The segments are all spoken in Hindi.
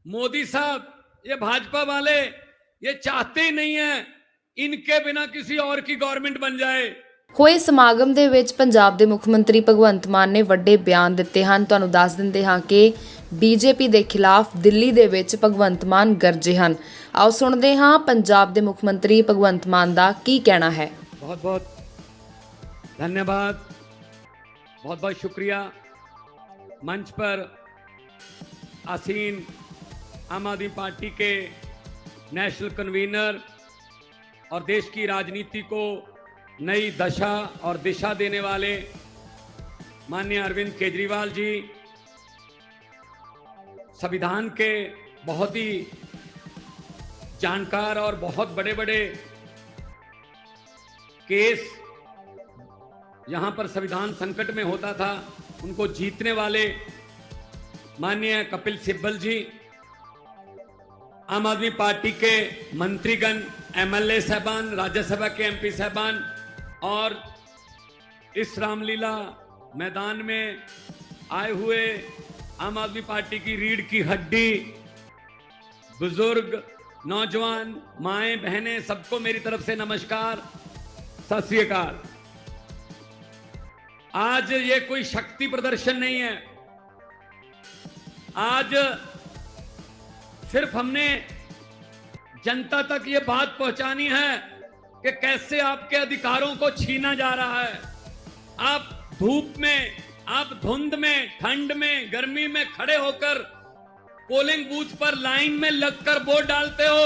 मोदी साहब, ये भाजपा वाले ये चाहते ही नहीं है इनके बिना किसी और की गवर्नमेंट बन जाए। ਹੋਏ ਸਮਾਗਮ ਦੇ ਵਿੱਚ ਪੰਜਾਬ ਦੇ ਮੁੱਖ ਮੰਤਰੀ ਭਗਵੰਤ ਮਾਨ ਨੇ ਵੱਡੇ ਬਿਆਨ ਦਿੱਤੇ ਹਨ। ਤੁਹਾਨੂੰ ਦੱਸ ਦਿੰਦੇ ਹਾਂ ਕਿ ਬੀਜੇਪੀ ਦੇ ਖਿਲਾਫ ਦਿੱਲੀ ਦੇ ਵਿੱਚ ਭਗਵੰਤ ਮਾਨ ਗਰਜੇ ਹਨ। ਆਓ ਸੁਣਦੇ ਹਾਂ ਪੰਜਾਬ ਦੇ ਮੁੱਖ ਮੰਤਰੀ ਭਗਵੰਤ ਮਾਨ ਦਾ ਕੀ ਕਹਿਣਾ ਹੈ। बहुत बहुत धन्यवाद, बहुत बहुत शुक्रिया। मंच पर आसीन आम आदमी पार्टी के नेशनल कन्वीनर और देश की राजनीति को नई दशा और दिशा देने वाले माननीय अरविंद केजरीवाल जी, संविधान के बहुत ही जानकार और बहुत बड़े बड़े केस यहां पर संविधान संकट में होता था उनको जीतने वाले माननीय कपिल सिब्बल जी, आम आदमी पार्टी के मंत्रीगण, एमएलए साहबान, राज्यसभा के एमपी साहबान और इस रामलीला मैदान में आए हुए आम आदमी पार्टी की रीढ़ की हड्डी, बुजुर्ग, नौजवान, माएं, बहनें, सबको मेरी तरफ से नमस्कार, सत श्री अकाल। आज ये कोई शक्ति प्रदर्शन नहीं है। आज सिर्फ हमने जनता तक ये बात पहुंचानी है कि कैसे आपके अधिकारों को छीना जा रहा है। आप धूप में, आप धुंध में, ठंड में, गर्मी में खड़े होकर पोलिंग बूथ पर लाइन में लगकर वोट डालते हो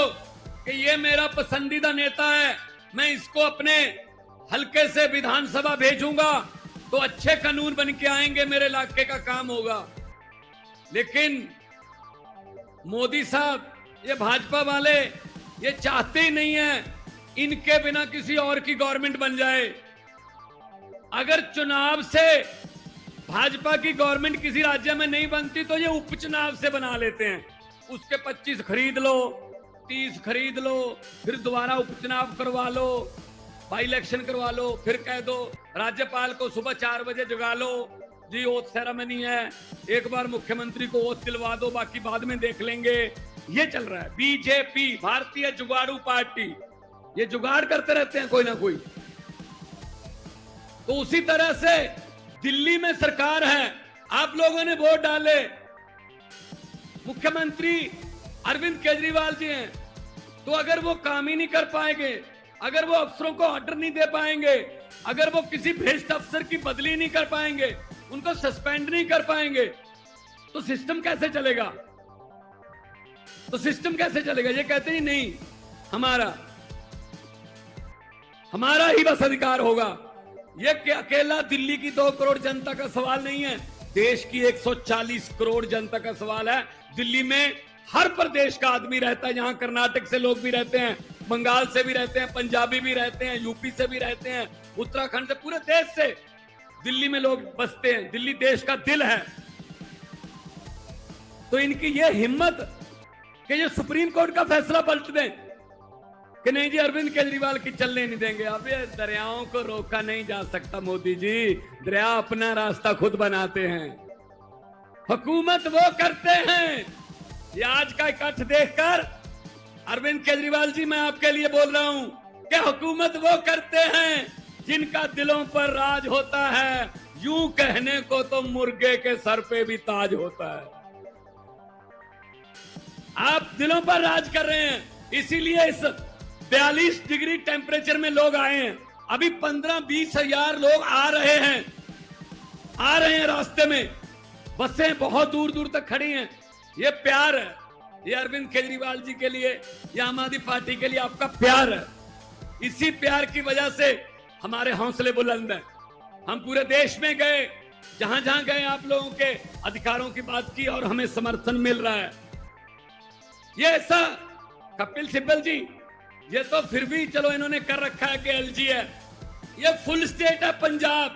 कि ये मेरा पसंदीदा नेता है, मैं इसको अपने हल्के से विधानसभा भेजूंगा तो अच्छे कानून बन के आएंगे, मेरे इलाके का काम होगा। लेकिन मोदी साहब, ये भाजपा वाले ये चाहते ही नहीं है इनके बिना किसी और की गवर्नमेंट बन जाए। अगर चुनाव से भाजपा की गवर्नमेंट किसी राज्य में नहीं बनती तो ये उपचुनाव से बना लेते हैं। उसके 25 खरीद लो, 30 खरीद लो, फिर दोबारा उपचुनाव करवा लो, बाई इलेक्शन करवा लो, फिर कह दो राज्यपाल को सुबह 4 बजे जगा लो जी, ओथ सेरेमनी है, एक बार मुख्यमंत्री को ओथ दिलवा दो, बाकी बाद में देख लेंगे। ये चल रहा है। बीजेपी, भारतीय जुगाड़ू पार्टी, ये जुगाड़ करते रहते हैं कोई ना कोई। तो उसी तरह से दिल्ली में सरकार है, आप लोगों ने वोट डाले, मुख्यमंत्री अरविंद केजरीवाल जी हैं, तो अगर वो काम ही नहीं कर पाएंगे, अगर वो अफसरों को ऑर्डर नहीं दे पाएंगे, अगर वो किसी भ्रष्ट अफसर की बदली नहीं कर पाएंगे, उनको सस्पेंड नहीं कर पाएंगे, तो सिस्टम कैसे चलेगा? तो सिस्टम कैसे चलेगा? ये कहते ही नहीं, हमारा ही बस अधिकार होगा। ये अकेला दिल्ली की 2 करोड़ जनता का सवाल नहीं है, देश की 140 करोड़ जनता का सवाल है। दिल्ली में हर प्रदेश का आदमी रहता है, यहाँ कर्नाटक से लोग भी रहते हैं, बंगाल से भी रहते हैं, पंजाबी भी रहते हैं, यूपी से भी रहते हैं, उत्तराखंड से, पूरे देश से दिल्ली में लोग बसते हैं। दिल्ली देश का दिल है। तो इनकी ये हिम्मत कि ये सुप्रीम कोर्ट का फैसला पलट दें कि नहीं जी, अरविंद केजरीवाल की चलने नहीं देंगे। अब ये दरियाओं को रोका नहीं जा सकता मोदी जी, दरिया अपना रास्ता खुद बनाते हैं, हुकूमत वो करते हैं। ये आज का इकट्ठ देखकर अरविंद केजरीवाल जी, मैं आपके लिए बोल रहा हूं कि हुकूमत वो करते हैं जिनका दिलों पर राज होता है। यूं कहने को तो मुर्गे के सर पे भी ताज होता है। आप दिलों पर राज कर रहे हैं, इसीलिए इस 42 डिग्री टेम्परेचर में लोग आए हैं। अभी 15-20 हजार लोग आ रहे हैं रास्ते में, बसें बहुत दूर दूर तक खड़ी हैं। ये प्यार है, ये अरविंद केजरीवाल जी के लिए, ये आम आदमी पार्टी के लिए आपका प्यार है। इसी प्यार की वजह से हमारे हौसले बुलंद हैं। हम पूरे देश में गए, जहां जहां गए आप लोगों के अधिकारों की बात की और हमें समर्थन मिल रहा है। ये ऐसा कपिल सिब्बल जी, ये तो फिर भी चलो इन्होंने कर रखा है कि एलजी है, ये फुल स्टेट है पंजाब।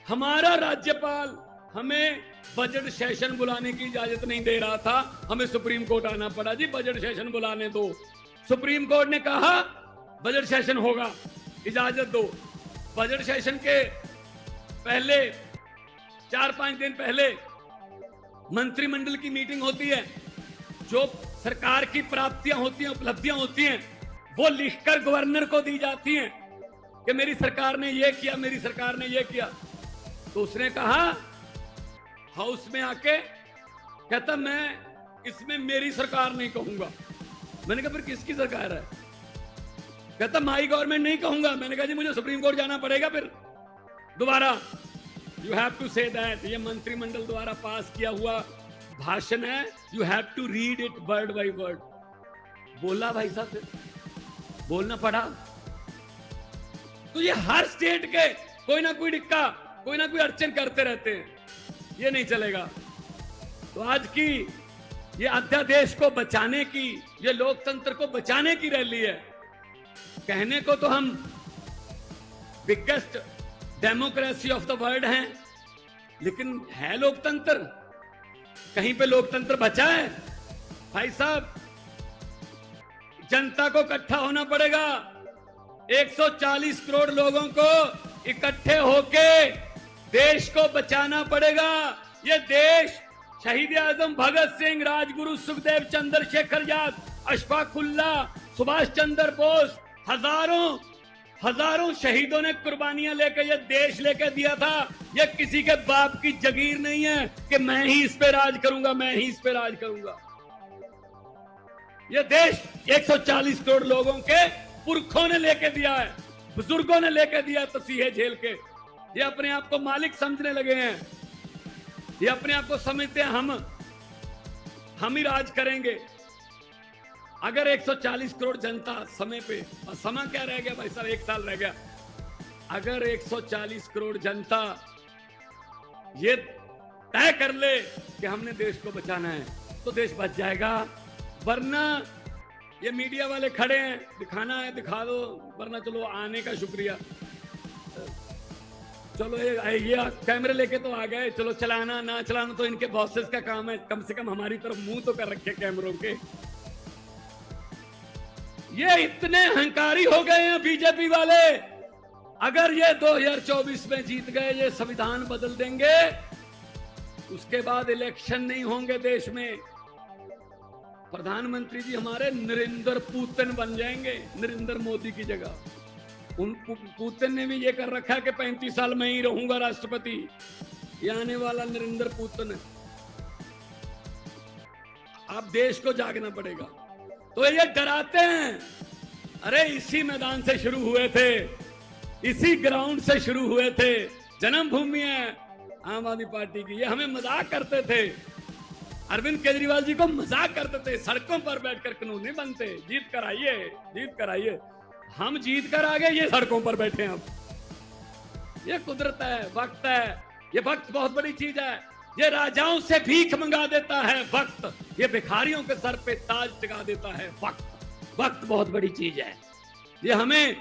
हमारा राज्यपाल हमें बजट सेशन बुलाने की इजाजत नहीं दे रहा था, हमें सुप्रीम कोर्ट आना पड़ा जी, बजट सेशन बुलाने दो। सुप्रीम कोर्ट ने कहा बजट सेशन होगा, इजाजत दो। बजट सेशन के पहले 4-5 दिन पहले मंत्रिमंडल की मीटिंग होती है, जो सरकार की प्राप्तियां होती हैं, उपलब्धियां होती हैं, वो लिखकर गवर्नर को दी जाती हैं कि मेरी सरकार ने ये किया, मेरी सरकार ने ये किया। तो उसने कहा हाउस में आके, कहता मैं इसमें मेरी सरकार नहीं कहूंगा। मैंने कहा फिर किसकी सरकार है? कहता माई गवर्नमेंट नहीं कहूंगा। मैंने कहा जी मुझे सुप्रीम कोर्ट जाना पड़ेगा फिर दोबारा। You have to say that, ये मंत्रिमंडल द्वारा पास किया हुआ भाषण है, you have to read it word by word. बोला भाई साहब, फिर बोलना पड़ा। तो ये हर स्टेट के कोई ना कोई डिक्का, कोई ना कोई अड़चन करते रहते हैं, ये नहीं चलेगा। तो आज की ये अध्यादेश को बचाने की, ये लोकतंत्र को बचाने की रैली है। कहने को तो हम biggest democracy of the world हैं, लेकिन है लोकतंत्र? कहीं पे लोकतंत्र बचा है? भाई साहब, जनता को इकट्ठा होना पड़ेगा। 140 करोड़ लोगों को इकट्ठे होके देश को बचाना पड़ेगा। ये देश शहीद आजम भगत सिंह, राजगुरु सुखदेव, चंद्रशेखर आजाद, अशफाकुल्लाह, सुभाष चंद्र बोस, हजारों शहीदों ने कुर्बानियां लेकर ये देश लेकर दिया था। ये किसी के बाप की जगीर नहीं है कि मैं ही इस पे राज करूंगा, मैं ही इस पे राज करूंगा। ये देश 140 करोड़ लोगों के पुरखों ने लेके दिया है, बुजुर्गों ने लेके दिया तसीहे झेल के। ये अपने आप को मालिक समझने लगे हैं, ये अपने आप को समझते हैं हम ही राज करेंगे। अगर 140 करोड़ जनता समय पे, और समय क्या रह गया भाई साहब, 1 साल रह गया। अगर 140 करोड़ जनता ये तय कर ले कि हमने देश को बचाना है, तो देश बच जाएगा। वरना ये मीडिया वाले खड़े हैं, दिखाना है दिखा दो, वरना चलो आने का शुक्रिया, चलो ये कैमरे लेके तो आ गए, चलो चलाना ना चलाना तो इनके बॉसेस का काम है, कम से कम हमारी तरफ मुंह तो कर रखे कैमरों के। ये इतने अहंकारी हो गए हैं बीजेपी वाले। अगर ये 2024 में जीत गए, ये संविधान बदल देंगे, उसके बाद इलेक्शन नहीं होंगे देश में। प्रधानमंत्री जी हमारे नरेंद्र पुतिन बन जाएंगे, नरेंद्र मोदी की जगह। उन पुतिन ने भी ये कर रखा है कि 35 साल में ही रहूंगा राष्ट्रपति। ये आने वाला नरेंद्र पुतिन है। अब देश को जागना पड़ेगा। तो ये डराते हैं, अरे इसी मैदान से शुरू हुए थे, इसी ग्राउंड से शुरू हुए थे, जन्मभूमि है आम आदमी पार्टी की। ये हमें मजाक करते थे, अरविंद केजरीवाल जी को मजाक करते थे, सड़कों पर बैठकर कानून नहीं बनते, जीत कर आइए, जीत कर आइए। हम जीत कर आ गए, ये सड़कों पर बैठे हैं अब। ये कुदरत है, वक्त है। ये वक्त बहुत बड़ी चीज है। ये राजाओं से भीख मंगा देता है वक्त, ये भिखारियों के सर पे ताज टिका देता है वक्त। वक्त बहुत बड़ी चीज है। ये हमें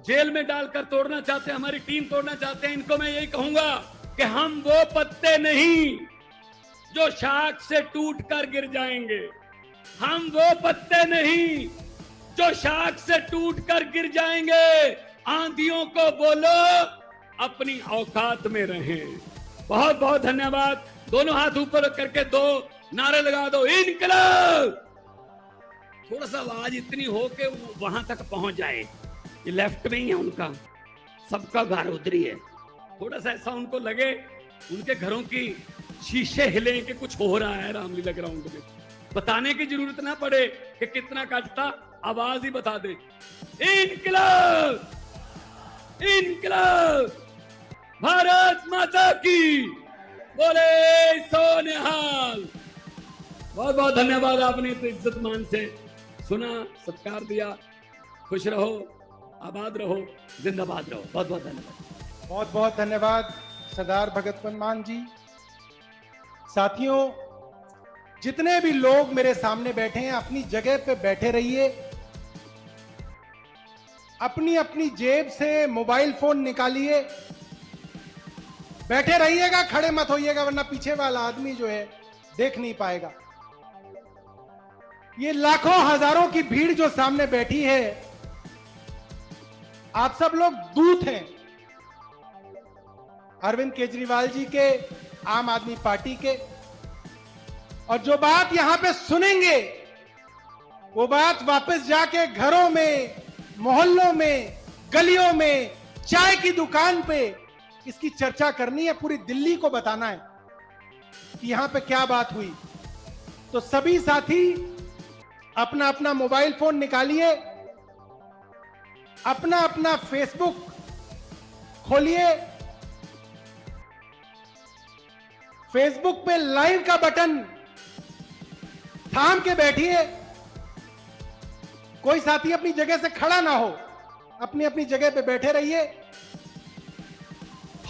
जेल में डालकर तोड़ना चाहते हैं, हमारी टीम तोड़ना चाहते हैं। इनको मैं यही कहूंगा कि हम वो पत्ते नहीं जो शाख से टूटकर गिर जाएंगे। हम वो पत्ते नहीं जो शाख से टूटकर गिर जाएंगे। आंधियों को बोलो अपनी औकात में रहें। बहुत बहुत धन्यवाद। दोनों हाथ ऊपर करके 2 नारे लगा दो, इनकलाब। थोड़ा सा आवाज इतनी हो कि वहां तक पहुंच जाए। ये लेफ्ट में ही है उनका, सबका घर उधरी है। थोड़ा सा ऐसा उनको लगे, उनके घरों की शीशे हिले कि कुछ हो रहा है रामलीला ग्राउंड में। बताने की जरूरत ना पड़े कि कितना कटता, आवाज ही बता दे, इनकलाब, इनकलाब, भारत माता की बोले सोनिहाल। बहुत बहुत धन्यवाद, आपने तो इज्जत मान से सुना, सत्कार दिया। खुश रहो, आबाद रहो, जिंदाबाद रहो। बहुत बहुत धन्यवाद। बहुत बहुत धन्यवाद सरदार भगत मान जी। साथियों, जितने भी लोग मेरे सामने बैठे हैं, अपनी जगह पे बैठे रहिए। अपनी अपनी जेब से मोबाइल फोन निकालिए, बैठे रहिएगा, खड़े मत होइएगा, वरना पीछे वाला आदमी जो है देख नहीं पाएगा। ये लाखों हजारों की भीड़ जो सामने बैठी है, आप सब लोग दूत हैं अरविंद केजरीवाल जी के, आम आदमी पार्टी के। और जो बात यहां पे सुनेंगे वो बात वापस जाके घरों में, मोहल्लों में, गलियों में, चाय की दुकान पे इसकी चर्चा करनी है, पूरी दिल्ली को बताना है कि यहां पे क्या बात हुई। तो सभी साथी अपना अपना मोबाइल फोन निकालिए, अपना अपना फेसबुक खोलिए, फेसबुक पे लाइव का बटन थाम के बैठिए। कोई साथी अपनी जगह से खड़ा ना हो, अपनी अपनी जगह पे बैठे रहिए।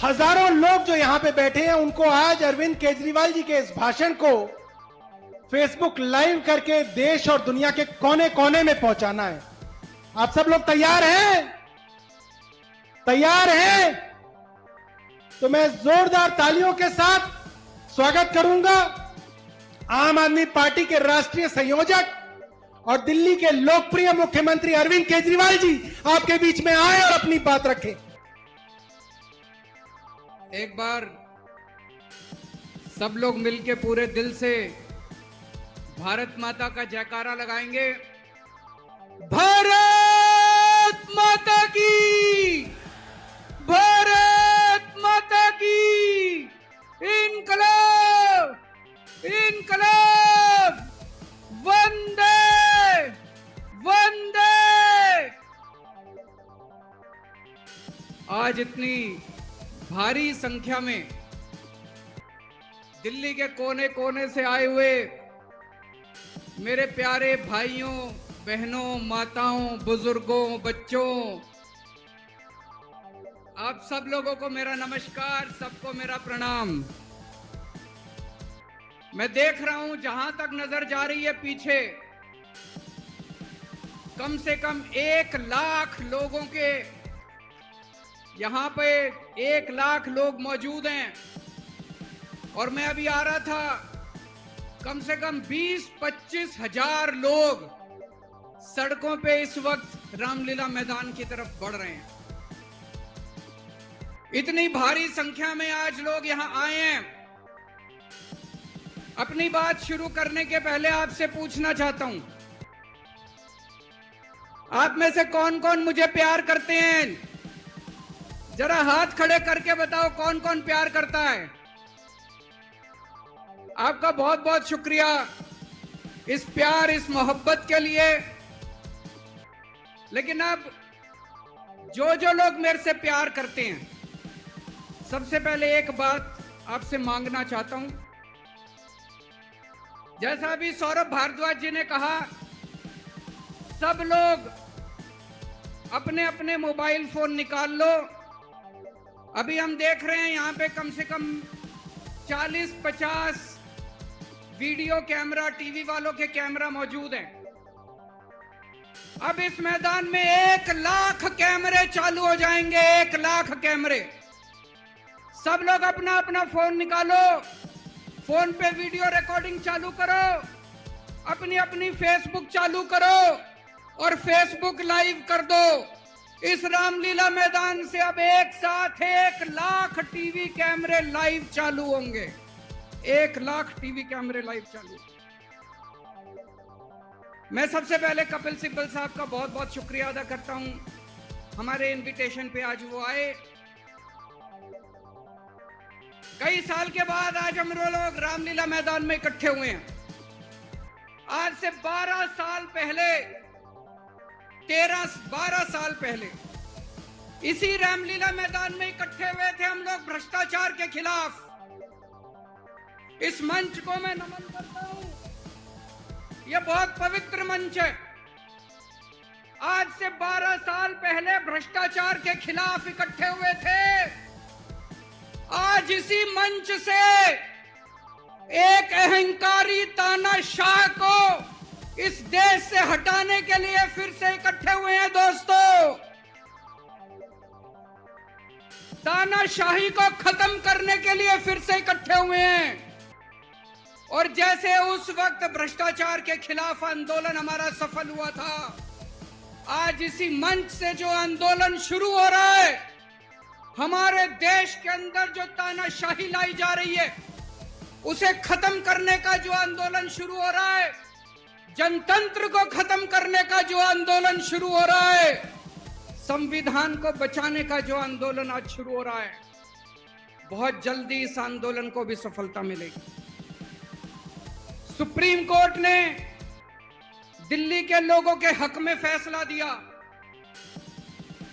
हजारों लोग जो यहां पे बैठे हैं उनको आज अरविंद केजरीवाल जी के इस भाषण को फेसबुक लाइव करके देश और दुनिया के कोने कोने में पहुंचाना है। आप सब लोग तैयार हैं? तैयार हैं? तो मैं जोरदार तालियों के साथ स्वागत करूंगा आम आदमी पार्टी के राष्ट्रीय संयोजक और दिल्ली के लोकप्रिय मुख्यमंत्री अरविंद केजरीवाल जी आपके बीच में आए और अपनी बात रखें। एक बार सब लोग मिलके पूरे दिल से भारत माता का जयकारा लगाएंगे। भारत माता की, भारत माता की, इनकलाब, इनकलाब, वंदे, वंदे। आज इतनी भारी संख्या में दिल्ली के कोने कोने से आए हुए मेरे प्यारे भाइयों, बहनों, माताओं, बुजुर्गों, बच्चों, आप सब लोगों को मेरा नमस्कार, सबको मेरा प्रणाम। मैं देख रहा हूं जहां तक नजर जा रही है पीछे कम से कम 1 लाख लोगों के, यहां पे 1 लाख लोग मौजूद हैं। और मैं अभी आ रहा था, कम से कम 20-25 हजार लोग सड़कों पे इस वक्त रामलीला मैदान की तरफ बढ़ रहे हैं। इतनी भारी संख्या में आज लोग यहां आए हैं। अपनी बात शुरू करने के पहले आपसे पूछना चाहता हूं, आप में से कौन कौन मुझे प्यार करते हैं? जरा हाथ खड़े करके बताओ कौन कौन प्यार करता है। आपका बहुत बहुत शुक्रिया इस प्यार, इस मोहब्बत के लिए। लेकिन अब जो जो लोग मेरे से प्यार करते हैं, सबसे पहले एक बात आपसे मांगना चाहता हूं। जैसा अभी सौरभ भारद्वाज जी ने कहा, सब लोग अपने अपने मोबाइल फोन निकाल लो। अभी हम देख रहे हैं यहां पे कम से कम 40-50 वीडियो कैमरा, टीवी वालों के कैमरा मौजूद हैं। अब इस मैदान में 1 लाख कैमरे चालू हो जाएंगे, 1 लाख कैमरे। सब लोग अपना अपना फोन निकालो, फोन पे वीडियो रिकॉर्डिंग चालू करो, अपनी अपनी फेसबुक चालू करो और फेसबुक लाइव कर दो। इस रामलीला मैदान से अब एक साथ 1 लाख टीवी कैमरे लाइव चालू होंगे। 1 लाख टीवी कैमरे लाइव चालू। मैं सबसे पहले कपिल सिब्बल साहब का बहुत बहुत शुक्रिया अदा करता हूं, हमारे इनविटेशन पे आज वो आए। कई साल के बाद आज हम लोग रामलीला मैदान में इकट्ठे हुए हैं। आज से 12 साल पहले, 12 साल पहले इसी रामलीला मैदान में इकट्ठे हुए थे हम लोग भ्रष्टाचार के खिलाफ। इस मंच को मैं नमन करता हूं, यह बहुत पवित्र मंच है। आज से 12 साल पहले भ्रष्टाचार के खिलाफ इकट्ठे हुए थे। आज इसी मंच से एक अहंकारी तानाशाह को इस देश से हटाने के लिए फिर से इकट्ठे हुए हैं। दोस्तों, तानाशाही को खत्म करने के लिए फिर से इकट्ठे हुए हैं। और जैसे उस वक्त भ्रष्टाचार के खिलाफ आंदोलन हमारा सफल हुआ था, आज इसी मंच से जो आंदोलन शुरू हो रहा है, हमारे देश के अंदर जो तानाशाही लाई जा रही है, उसे खत्म करने का जो आंदोलन शुरू हो रहा है, जनतंत्र को खत्म करने का जो आंदोलन शुरू हो रहा है, संविधान को बचाने का जो आंदोलन आज शुरू हो रहा है, बहुत जल्दी इस आंदोलन को भी सफलता मिलेगी। सुप्रीम कोर्ट ने दिल्ली के लोगों के हक में फैसला दिया।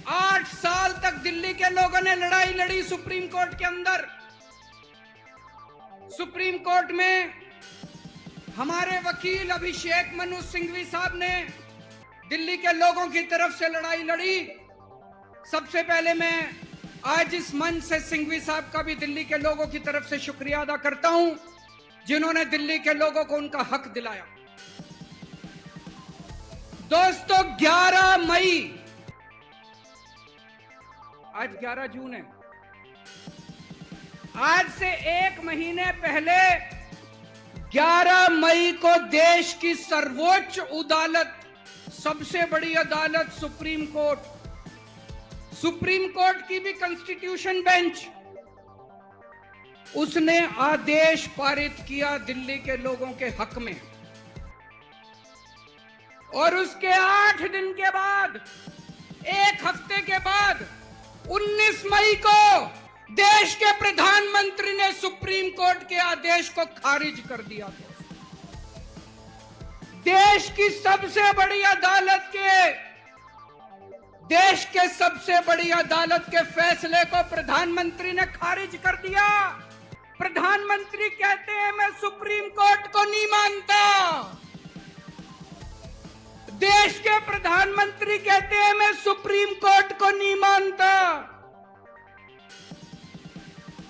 8 साल तक दिल्ली के लोगों ने लड़ाई लड़ी सुप्रीम कोर्ट के अंदर। सुप्रीम कोर्ट में हमारे वकील अभिषेक मनु सिंघवी साहब ने दिल्ली के लोगों की तरफ से लड़ाई लड़ी। सबसे पहले मैं आज इस मंच से सिंघवी साहब का भी दिल्ली के लोगों की तरफ से शुक्रिया अदा करता हूं, जिन्होंने दिल्ली के लोगों को उनका हक दिलाया। दोस्तों, 11 मई, आज 11 जून है, आज से 1 महीने पहले 11 मई को देश की सर्वोच्च अदालत, सबसे बड़ी अदालत सुप्रीम कोर्ट की भी कॉन्स्टिट्यूशन बेंच, उसने आदेश पारित किया दिल्ली के लोगों के हक में। और उसके 8 दिन के बाद, 1 हफ्ते के बाद, 19 मई को देश के प्रधानमंत्री ने सुप्रीम कोर्ट के आदेश को खारिज कर दिया। देश की सबसे बड़ी अदालत देश के सबसे बड़ी अदालत के फैसले को प्रधानमंत्री ने खारिज कर दिया। प्रधानमंत्री कहते हैं मैं सुप्रीम कोर्ट को नहीं मानता। देश के प्रधानमंत्री कहते हैं मैं सुप्रीम कोर्ट को नहीं मानता।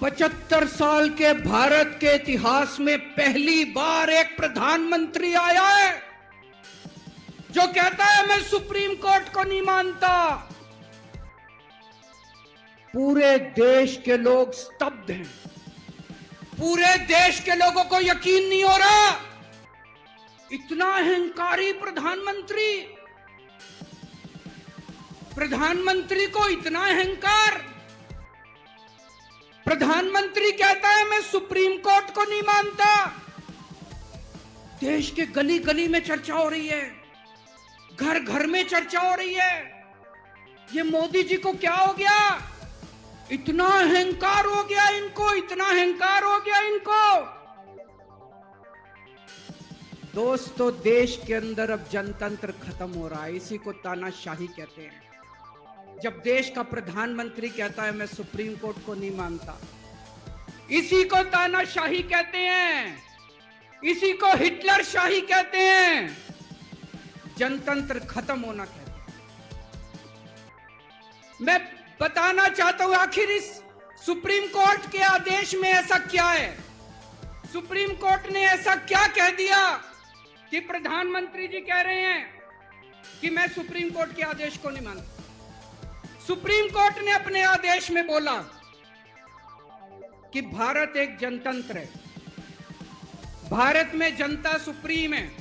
75 साल के भारत के इतिहास में पहली बार एक प्रधानमंत्री आया है जो कहता है मैं सुप्रीम कोर्ट को नहीं मानता। पूरे देश के लोग स्तब्ध हैं। पूरे देश के लोगों को यकीन नहीं हो रहा, इतना अहंकारी प्रधानमंत्री को इतना अहंकार। प्रधानमंत्री कहता है मैं सुप्रीम कोर्ट को नहीं मानता। देश के गली गली में चर्चा हो रही है, घर घर में चर्चा हो रही है, ये मोदी जी को क्या हो गया, इतना अहंकार हो गया इनको, इतना अहंकार हो गया इनको। दोस्तों, देश के अंदर अब जनतंत्र खत्म हो रहा है, इसी को तानाशाही कहते हैं। जब देश का प्रधानमंत्री कहता है मैं सुप्रीम कोर्ट को नहीं मानता, इसी को तानाशाही कहते हैं, इसी को हिटलर शाही कहते हैं, जनतंत्र खत्म होना कहते हैं। मैं बताना चाहता हूं आखिर इस सुप्रीम कोर्ट के आदेश में ऐसा क्या है। सुप्रीम कोर्ट ने ऐसा क्या कह दिया कि प्रधानमंत्री जी कह रहे हैं कि मैं सुप्रीम कोर्ट के आदेश को नहीं मानता। सुप्रीम कोर्ट ने अपने आदेश में बोला कि भारत एक जनतंत्र है, भारत में जनता सुप्रीम है,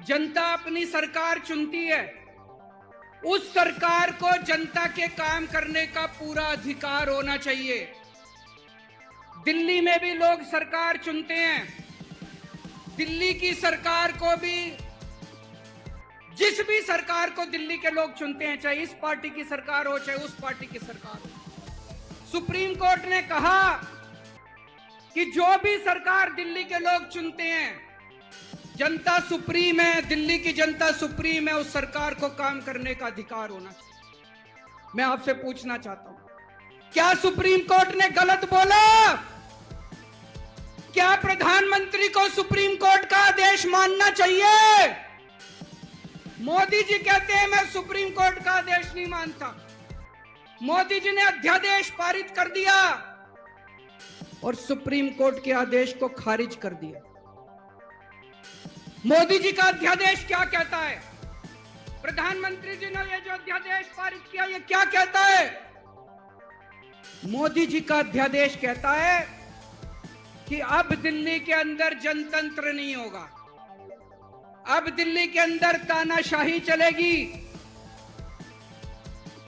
जनता अपनी सरकार चुनती है, उस सरकार को जनता के काम करने का पूरा अधिकार होना चाहिए। दिल्ली में भी लोग सरकार चुनते हैं, दिल्ली की सरकार को भी, जिस भी सरकार को दिल्ली के लोग चुनते हैं, चाहे इस पार्टी की सरकार हो चाहे उस पार्टी की सरकार हो। सुप्रीम कोर्ट ने कहा कि जो भी सरकार दिल्ली के लोग चुनते हैं, जनता सुप्रीम है, दिल्ली की जनता सुप्रीम है, उस सरकार को काम करने का अधिकार होना चाहिए। मैं आपसे पूछना चाहता हूं, क्या सुप्रीम कोर्ट ने गलत बोला? क्या प्रधानमंत्री को सुप्रीम कोर्ट का आदेश मानना चाहिए? मोदी जी कहते हैं मैं सुप्रीम कोर्ट का आदेश नहीं मानता। मोदी जी ने अध्यादेश पारित कर दिया और सुप्रीम कोर्ट के आदेश को खारिज कर दिया। मोदी जी का अध्यादेश क्या कहता है? प्रधानमंत्री जी ने ये जो अध्यादेश पारित किया, ये क्या कहता है? मोदी जी का अध्यादेश कहता है कि अब दिल्ली के अंदर जनतंत्र नहीं होगा, अब दिल्ली के अंदर तानाशाही चलेगी,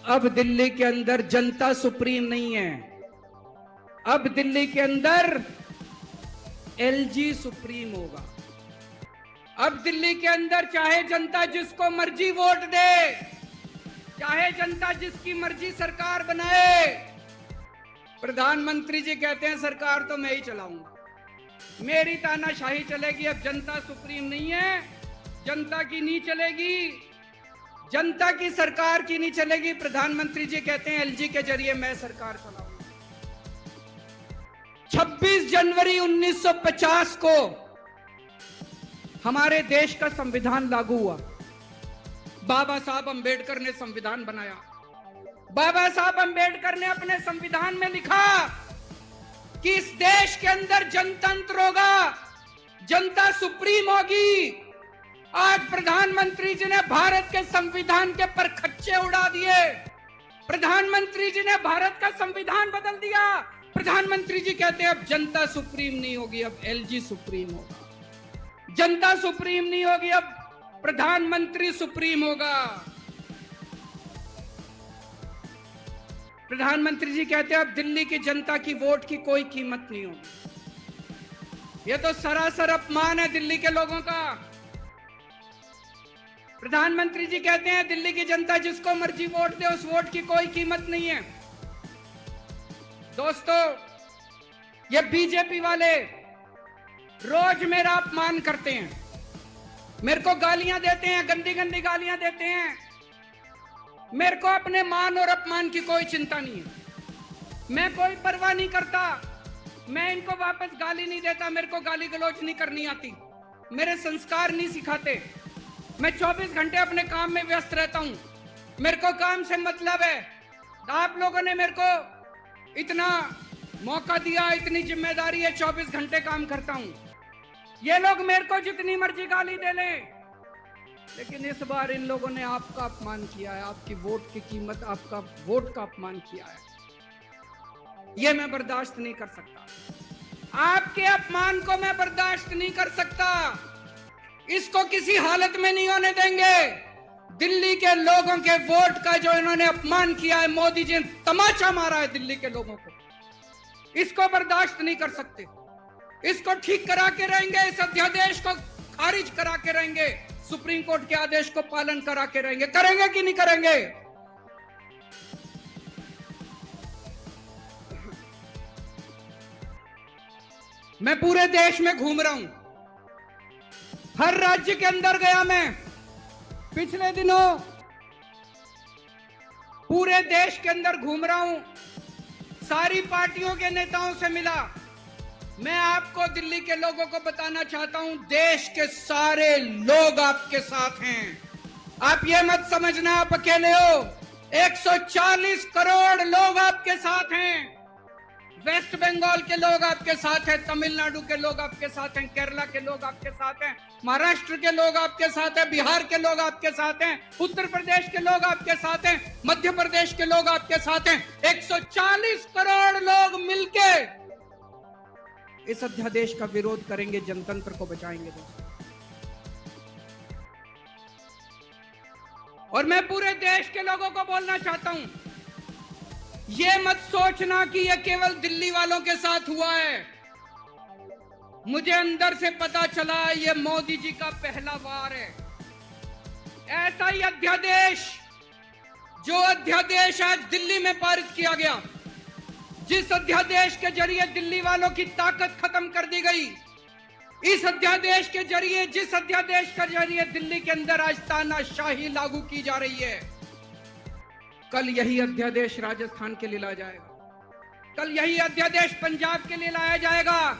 अब दिल्ली के अंदर जनता सुप्रीम नहीं है, अब दिल्ली के अंदर एलजी सुप्रीम होगा। अब दिल्ली के अंदर चाहे जनता जिसको मर्जी वोट दे, चाहे जनता जिसकी मर्जी सरकार बनाए, प्रधानमंत्री जी कहते हैं सरकार तो मैं ही चलाऊंगा, मेरी तानाशाही चलेगी। अब जनता सुप्रीम नहीं है, जनता की नहीं चलेगी, जनता की सरकार की नहीं चलेगी। प्रधानमंत्री जी कहते हैं एलजी के जरिए मैं सरकार चलाऊंगा। 26 जनवरी 1950 को हमारे देश का संविधान लागू हुआ। बाबा साहब अंबेडकर ने संविधान बनाया। बाबा साहब अंबेडकर ने अपने संविधान में लिखा कि इस देश के अंदर जनतंत्र होगा, जनता सुप्रीम होगी। आज प्रधानमंत्री जी ने भारत के संविधान के परखच्चे उड़ा दिए। प्रधानमंत्री जी ने भारत का संविधान बदल दिया। प्रधानमंत्री जी कहते हैं अब जनता सुप्रीम नहीं होगी, अब एलजी सुप्रीम होगा। जनता सुप्रीम नहीं होगी, अब प्रधानमंत्री सुप्रीम होगा। प्रधानमंत्री जी कहते हैं अब दिल्ली की जनता की वोट की कोई कीमत नहीं होगी। यह तो सरासर अपमान है दिल्ली के लोगों का। प्रधानमंत्री जी कहते हैं दिल्ली की जनता जिसको मर्जी वोट दे, उस वोट की कोई कीमत नहीं है। दोस्तों, ये बीजेपी वाले रोज मेरा अपमान करते हैं, मेरे को गालियां देते हैं, गंदी गंदी गालियां देते हैं। मेरे को अपने मान और अपमान की कोई चिंता नहीं है, मैं कोई परवाह नहीं करता। मैं इनको वापस गाली नहीं देता, मेरे को गाली गलौज नहीं करनी आती, मेरे संस्कार नहीं सिखाते। मैं 24 घंटे अपने काम में व्यस्त रहता हूं, मेरे को काम से मतलब है। आप लोगों ने मेरे को इतना मौका दिया, इतनी जिम्मेदारी है, 24 घंटे काम करता हूं। ये लोग मेरे को जितनी मर्जी गाली दे लें, लेकिन इस बार इन लोगों ने आपका अपमान किया है, आपकी वोट की कीमत, आपका वोट का अपमान किया है। यह मैं बर्दाश्त नहीं कर सकता। आपके अपमान को मैं बर्दाश्त नहीं कर सकता। इसको किसी हालत में नहीं होने देंगे। दिल्ली के लोगों के वोट का जो इन्होंने अपमान किया है, मोदी जी ने तमाचा मारा है दिल्ली के लोगों को, इसको बर्दाश्त नहीं कर सकते। इसको ठीक करा के रहेंगे, इस अध्यादेश को खारिज करा के रहेंगे, सुप्रीम कोर्ट के आदेश को पालन करा के रहेंगे। करेंगे कि नहीं करेंगे? मैं पूरे देश में घूम रहा हूं, हर राज्य के अंदर गया। मैं पिछले दिनों पूरे देश के अंदर घूम रहा हूं, सारी पार्टियों के नेताओं से मिला। मैं आपको दिल्ली के लोगों को बताना चाहता हूं, देश के सारे लोग आपके साथ हैं। आप ये मत समझना आप अकेले हो। 140 करोड़ लोग आपके साथ हैं। वेस्ट बंगाल के लोग आपके साथ हैं, तमिलनाडु के लोग आपके साथ हैं, केरला के लोग आपके साथ हैं, महाराष्ट्र के लोग आपके साथ हैं, बिहार के लोग आपके साथ हैं, उत्तर प्रदेश के लोग आपके साथ हैं, मध्य प्रदेश के लोग आपके साथ हैं। 140 करोड़ लोग मिलके इस अध्यादेश का विरोध करेंगे, जनतंत्र को बचाएंगे दोस्तों। और मैं पूरे देश के लोगों को बोलना चाहता हूं, ये मत सोचना कि यह केवल दिल्ली वालों के साथ हुआ है। मुझे अंदर से पता चला यह मोदी जी का पहला वार है। ऐसा ही अध्यादेश, जो अध्यादेश आज दिल्ली में पारित किया गया, जिस अध्यादेश के जरिए दिल्ली वालों की ताकत खत्म कर दी गई, इस अध्यादेश के जरिए, जिस अध्यादेश के जरिए दिल्ली के अंदर आज तानाशाही लागू की जा रही है, कल यही अध्यादेश राजस्थान के लिए लाया जाएगा, कल यही अध्यादेश पंजाब के लिए लाया जाएगा,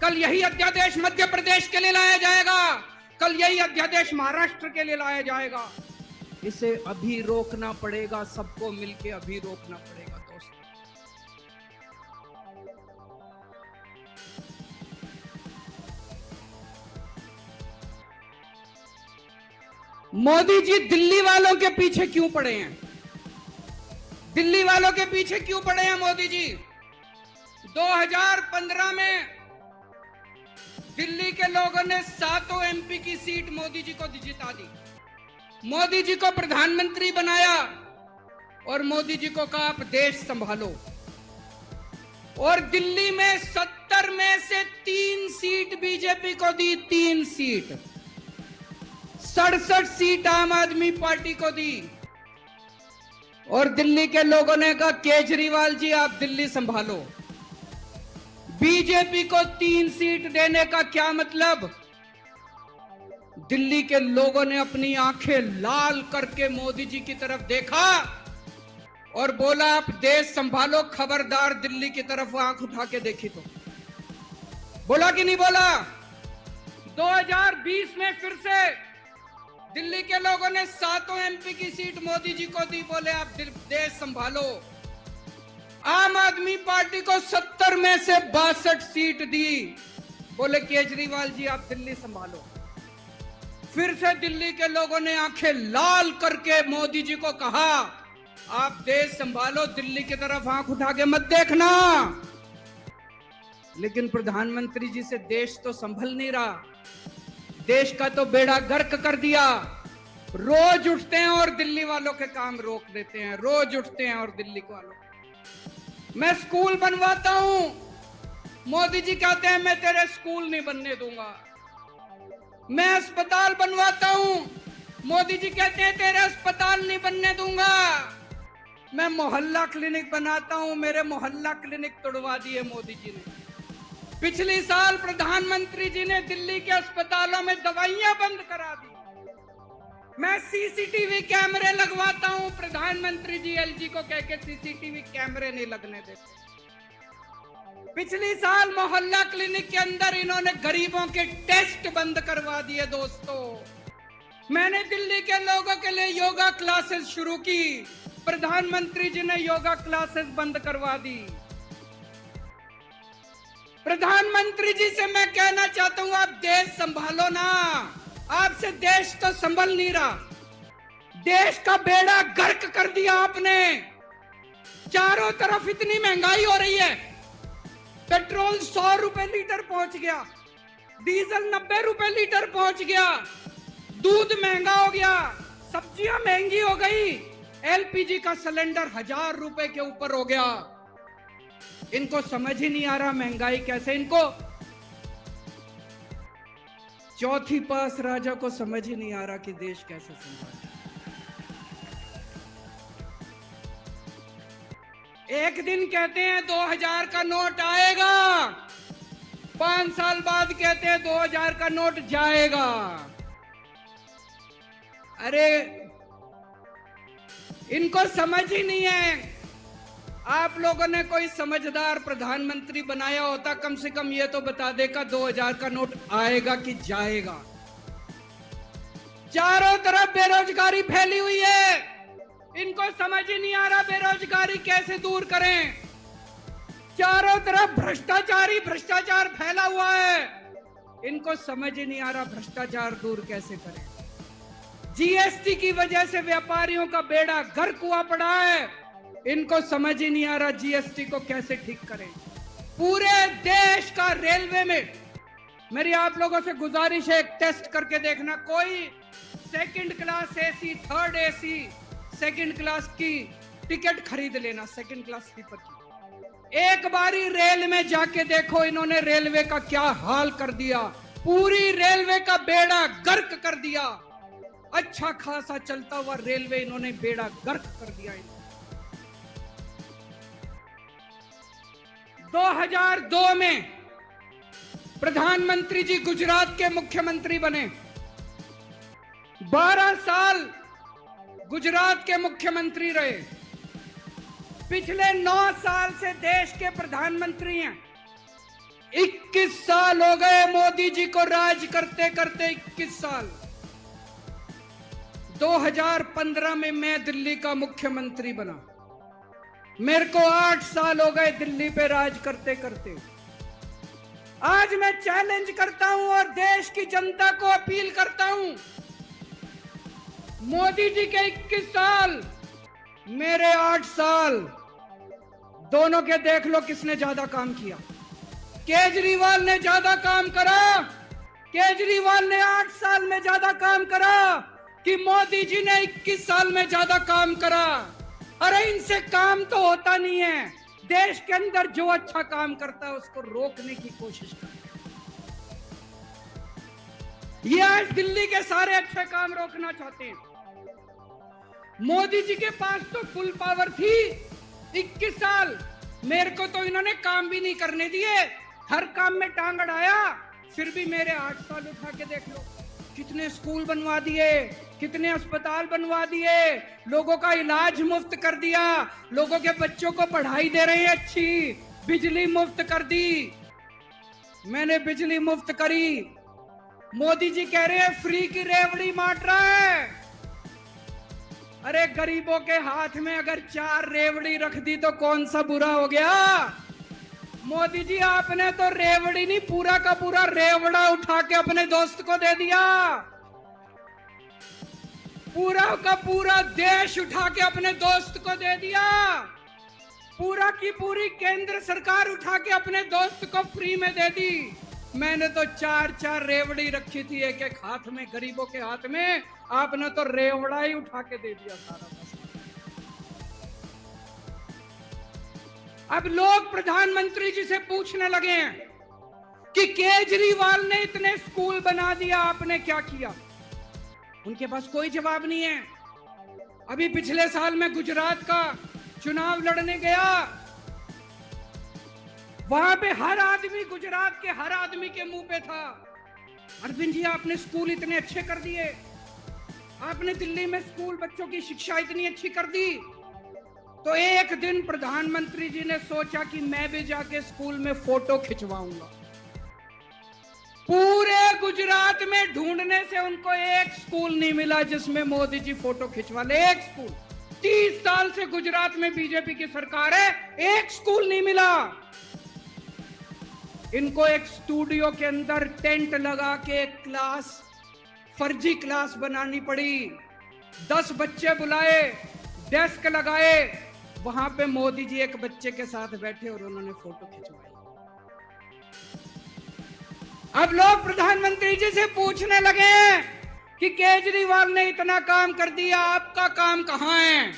कल यही अध्यादेश मध्य प्रदेश के लिए लाया जाएगा, कल यही अध्यादेश महाराष्ट्र के लिए लाया जाएगा। इसे अभी रोकना पड़ेगा, सबको मिलकर अभी रोकना पड़ेगा दोस्तों। मोदी जी दिल्ली वालों के पीछे क्यों पड़े हैं? दिल्ली वालों के पीछे क्यों पड़े हैं मोदी जी? 2015 में दिल्ली के लोगों ने 7 एमपी की सीट मोदी जी को जिता दी, मोदी जी को प्रधानमंत्री बनाया और मोदी जी को कहा आप देश संभालो। और दिल्ली में 70 में से 3 सीट बीजेपी को दी, 3 सीट, 67 सीट आम आदमी पार्टी को दी। और दिल्ली के लोगों ने कहा केजरीवाल जी आप दिल्ली संभालो। बीजेपी को 3 सीट देने का क्या मतलब? दिल्ली के लोगों ने अपनी आंखें लाल करके मोदी जी की तरफ देखा और बोला आप देश संभालो, खबरदार दिल्ली की तरफ आंख उठा के देखी तो। बोला कि नहीं बोला? 2020 में फिर से दिल्ली के लोगों ने 7 एमपी की सीट मोदी जी को दी, बोले आप देश संभालो। आम आदमी पार्टी को 70 में से 62 सीट दी, बोले केजरीवाल जी आप दिल्ली संभालो। फिर से दिल्ली के लोगों ने आंखें लाल करके मोदी जी को कहा आप देश संभालो, दिल्ली की तरफ आंख उठा के मत देखना। लेकिन प्रधानमंत्री जी से देश तो संभल नहीं रहा, देश का तो बेड़ा गर्क कर दिया। रोज उठते हैं और दिल्ली वालों के काम रोक देते हैं, रोज उठते हैं और दिल्ली वालों के। मैं स्कूल बनवाता हूं, मोदी जी कहते हैं मैं तेरे स्कूल नहीं बनने दूंगा। मैं अस्पताल बनवाता हूं, मोदी जी कहते हैं तेरे अस्पताल नहीं बनने दूंगा। मैं मोहल्ला क्लिनिक बनाता हूं, मेरे मोहल्ला क्लिनिक तोड़वा दिए मोदी जी ने। पिछले साल प्रधानमंत्री जी ने दिल्ली के अस्पतालों में दवाइयां बंद करा दी। मैं सीसीटीवी कैमरे लगवाता हूं, प्रधानमंत्री जी एलजी को कह के सीसीटीवी कैमरे नहीं लगने देते। पिछले साल मोहल्ला क्लिनिक के अंदर इन्होंने गरीबों के टेस्ट बंद करवा दिए। दोस्तों, मैंने दिल्ली के लोगों के लिए योगा क्लासेस शुरू की, प्रधानमंत्री जी ने योगा क्लासेस बंद करवा दी। प्रधानमंत्री जी से मैं कहना चाहता हूं आप देश संभालो ना, आपसे देश तो संभल नहीं रहा। देश का बेड़ा गर्क कर दिया आपने। चारों तरफ इतनी महंगाई हो रही है, पेट्रोल 100 रुपए लीटर पहुंच गया, डीजल 90 रुपए लीटर पहुंच गया, दूध महंगा हो गया, सब्जियां महंगी हो गई, एलपीजी का सिलेंडर 1000 रुपए के ऊपर हो गया। इनको समझ ही नहीं आ रहा महंगाई कैसे, इनको चौथी पास राजा को समझ ही नहीं आ रहा कि देश कैसे संभाले। एक दिन कहते हैं 2000 का नोट आएगा, 5 साल बाद कहते हैं 2000 का नोट जाएगा। अरे इनको समझ ही नहीं है। आप लोगों ने कोई समझदार प्रधानमंत्री बनाया होता, कम से कम ये तो बता देगा 2000 का नोट आएगा कि जाएगा। चारों तरफ बेरोजगारी फैली हुई है, इनको समझ ही नहीं आ रहा बेरोजगारी कैसे दूर करें। चारों तरफ भ्रष्टाचार फैला हुआ है, इनको समझ ही नहीं आ रहा भ्रष्टाचार दूर कैसे करें। जीएसटी की वजह से व्यापारियों का बेड़ा गर्क हुआ पड़ा है, इनको समझ ही नहीं आ रहा जीएसटी को कैसे ठीक करें। पूरे देश का रेलवे में मेरी आप लोगों से गुजारिश है, एक टेस्ट करके देखना। कोई second class AC, third AC, second class की टिकट खरीद लेना, सेकंड क्लास स्लीपर की। एक बारी रेल में जाके देखो इन्होंने रेलवे का क्या हाल कर दिया। पूरी रेलवे का बेड़ा गर्क कर दिया। अच्छा खासा चलता हुआ रेलवे इन्होंने बेड़ा गर्क कर दिया। 2002 में प्रधानमंत्री जी गुजरात के मुख्यमंत्री बने। 12 साल गुजरात के मुख्यमंत्री रहे। पिछले 9 साल से देश के प्रधानमंत्री हैं। 21 साल हो गए मोदी जी को राज करते करते, 21 साल। 2015 में मैं दिल्ली का मुख्यमंत्री बना। मेरे को 8 साल हो गए दिल्ली पे राज करते करते। आज मैं चैलेंज करता हूं और देश की जनता को अपील करता हूं, मोदी जी के 21 साल, मेरे 8 साल, दोनों के देख लो किसने ज्यादा काम किया। केजरीवाल ने ज्यादा काम करा। केजरीवाल ने 8 साल में ज्यादा काम करा कि मोदी जी ने 21 साल में ज्यादा काम करा। अरे इनसे काम तो होता नहीं है। देश के अंदर जो अच्छा काम करता है उसको रोकने की कोशिश करते हैं। ये आज दिल्ली के सारे अच्छे काम रोकना चाहते हैं। मोदी जी के पास तो फुल पावर थी 21 साल, मेरे को तो इन्होंने काम भी नहीं करने दिए, हर काम में टांग अड़ाया, फिर भी मेरे 8 साल उठा के देख लो, कितने स्कूल बनवा दिए, कितने अस्पताल बनवा दिए, लोगों का इलाज मुफ्त कर दिया, लोगों के बच्चों को पढ़ाई दे रहे हैं अच्छी, बिजली मुफ्त कर दी, मैंने बिजली मुफ्त करी। मोदी जी कह रहे हैं फ्री की रेवड़ी बांट रहा है। अरे गरीबों के हाथ में अगर 4 रेवड़ी रख दी तो कौन सा बुरा हो गया। मोदी जी आपने तो रेवड़ी नहीं, पूरा का पूरा रेवड़ा उठा के अपने दोस्त को दे दिया, पूरा का पूरा देश उठा के अपने दोस्त को दे दिया, पूरा की पूरी केंद्र सरकार उठा के अपने दोस्त को फ्री में दे दी। मैंने तो 4 रेवड़ी रखी थी एक एक हाथ में, गरीबों के हाथ में, आपने तो रेवड़ा ही उठा के दे दिया सारा पैसा। अब लोग प्रधानमंत्री जी से पूछने लगे हैं कि केजरीवाल ने इतने स्कूल बना दिया, आपने क्या किया। उनके पास कोई जवाब नहीं है। अभी पिछले साल मैं गुजरात का चुनाव लड़ने गया, वहां पे हर आदमी, गुजरात के हर आदमी के मुंह पे था, अरविंद जी आपने स्कूल इतने अच्छे कर दिए, आपने दिल्ली में स्कूल बच्चों की शिक्षा इतनी अच्छी कर दी। तो एक दिन प्रधानमंत्री जी ने सोचा कि मैं भी जाके स्कूल में फोटो खिंचवाऊंगा। पूरे गुजरात में ढूंढने से उनको एक स्कूल नहीं मिला जिसमें मोदी जी फोटो खिंचवा ले, एक स्कूल। 30 साल से गुजरात में बीजेपी की सरकार है, एक स्कूल नहीं मिला। इनको एक स्टूडियो के अंदर टेंट लगा के एक क्लास, फर्जी क्लास बनानी पड़ी। 10 बच्चे बुलाए, डेस्क लगाए, वहां पे मोदी जी एक बच्चे के साथ बैठे और उन्होंने फोटो खिंचवाई। अब लोग प्रधानमंत्री जी से पूछने लगे कि केजरीवाल ने इतना काम कर दिया, आपका काम कहां है।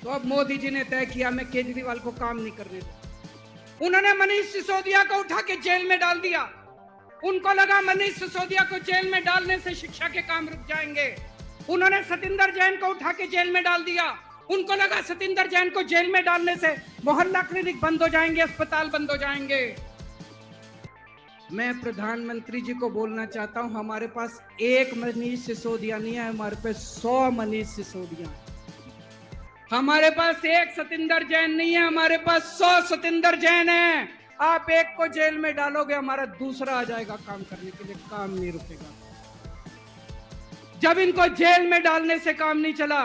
तो अब मोदी जी ने तय किया मैं केजरीवाल को काम नहीं करने दूंगा। उन्होंने मनीष सिसोदिया को उठा के जेल में डाल दिया। उनको लगा मनीष सिसोदिया को जेल में डालने से शिक्षा के काम रुक जाएंगे। उन्होंने सतिंदर जैन को उठा के जेल में डाल दिया। उनको लगा सतिंदर जैन को जेल में डालने से मोहल्ला क्लिनिक बंद हो जाएंगे, अस्पताल बंद हो जाएंगे। मैं प्रधानमंत्री जी को बोलना चाहता हूं, हमारे पास एक मनीष सिसोदिया नहीं है, हमारे पास 100 मनीष सिसोदिया है। हमारे पास एक सतिंदर जैन नहीं है, हमारे पास 100 सतिंदर जैन है। आप एक को जेल में डालोगे, हमारा दूसरा आ जाएगा काम करने के लिए, काम नहीं रुकेगा। जब इनको जेल में डालने से काम नहीं चला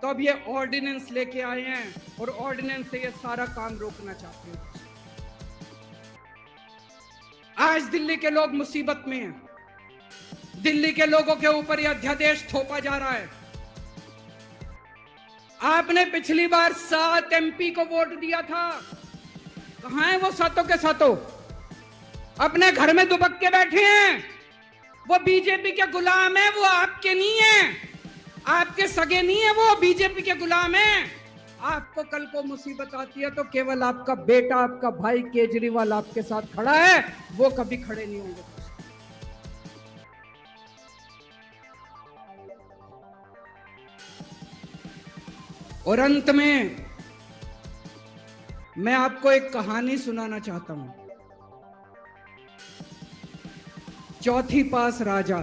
तो अब ये ऑर्डिनेंस लेके आए हैं और ऑर्डिनेंस से ये सारा काम रोकना चाहते हैं। आज दिल्ली के लोग मुसीबत में हैं। दिल्ली के लोगों के ऊपर यह अध्यादेश थोपा जा रहा है। आपने पिछली बार 7 MP को वोट दिया था, कहां है वो सातों के सातों? अपने घर में दुबक के बैठे हैं। वो बीजेपी के गुलाम है, वो आपके नहीं है, आपके सगे नहीं है, वो बीजेपी के गुलाम है। आपको कल को मुसीबत आती है तो केवल आपका बेटा, आपका भाई केजरीवाल आपके साथ खड़ा है, वो कभी खड़े नहीं होंगे। और अंत में मैं आपको एक कहानी सुनाना चाहता हूं। चौथी पास राजा।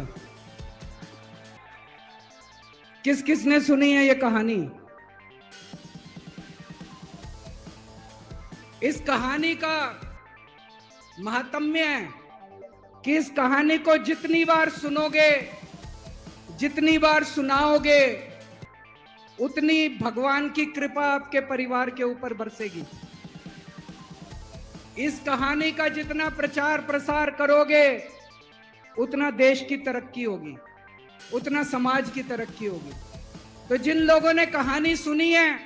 किस किसने सुनी है ये कहानी? इस कहानी का महात्म्य है कि इस कहानी को जितनी बार सुनोगे, जितनी बार सुनाओगे, उतनी भगवान की कृपा आपके परिवार के ऊपर बरसेगी। इस कहानी का जितना प्रचार प्रसार करोगे, उतना देश की तरक्की होगी, उतना समाज की तरक्की होगी। तो जिन लोगों ने कहानी सुनी है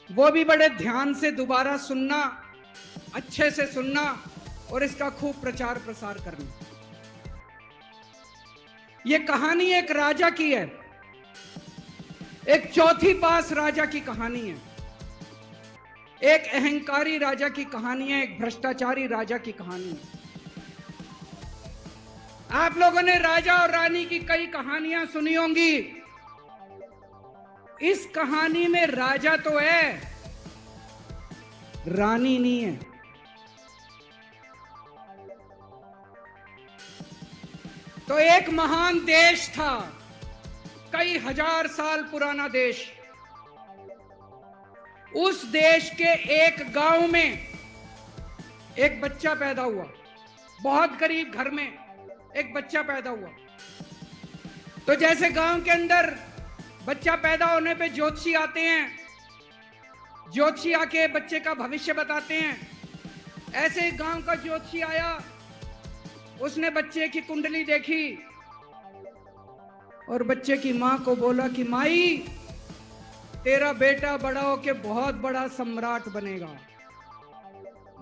वो भी बड़े ध्यान से दोबारा सुनना, अच्छे से सुनना और इसका खूब प्रचार प्रसार करना। ये कहानी एक राजा की है, एक चौथी पास राजा की कहानी है। एक अहंकारी राजा की कहानी है, एक भ्रष्टाचारी राजा की कहानी है। आप लोगों ने राजा और रानी की कई कहानियां सुनी होंगी। इस कहानी में राजा तो है, रानी नहीं है। तो एक महान देश था, कई हजार साल पुराना देश। उस देश के एक गांव में एक बच्चा पैदा हुआ, बहुत गरीब घर में एक बच्चा पैदा हुआ। तो जैसे गांव के अंदर बच्चा पैदा होने पे ज्योतिषी आते हैं, ज्योतिषी आके बच्चे का भविष्य बताते हैं, ऐसे ही गांव का ज्योतिषी आया, उसने बच्चे की कुंडली देखी और बच्चे की मां को बोला कि माई, तेरा बेटा बड़ा होके बहुत बड़ा सम्राट बनेगा।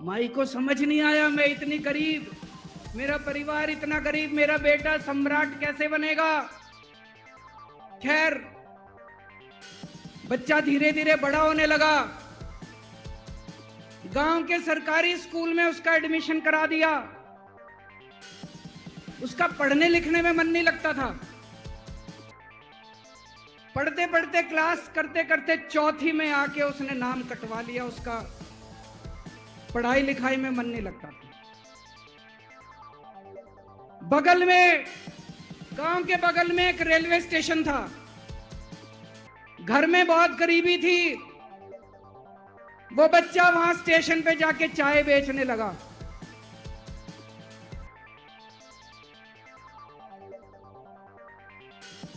माई को समझ नहीं आया, मैं इतनी गरीब, मेरा परिवार इतना गरीब, मेरा बेटा सम्राट कैसे बनेगा। खैर, बच्चा धीरे धीरे बड़ा होने लगा। गांव के सरकारी स्कूल में उसका एडमिशन करा दिया। उसका पढ़ने लिखने में मन नहीं लगता था। पढ़ते पढ़ते, क्लास करते करते चौथी में आके उसने नाम कटवा लिया। उसका पढ़ाई लिखाई में मन नहीं लगता था। बगल में, गांव के बगल में एक रेलवे स्टेशन था। घर में बहुत गरीबी थी। वो बच्चा वहां स्टेशन पे जाके चाय बेचने लगा।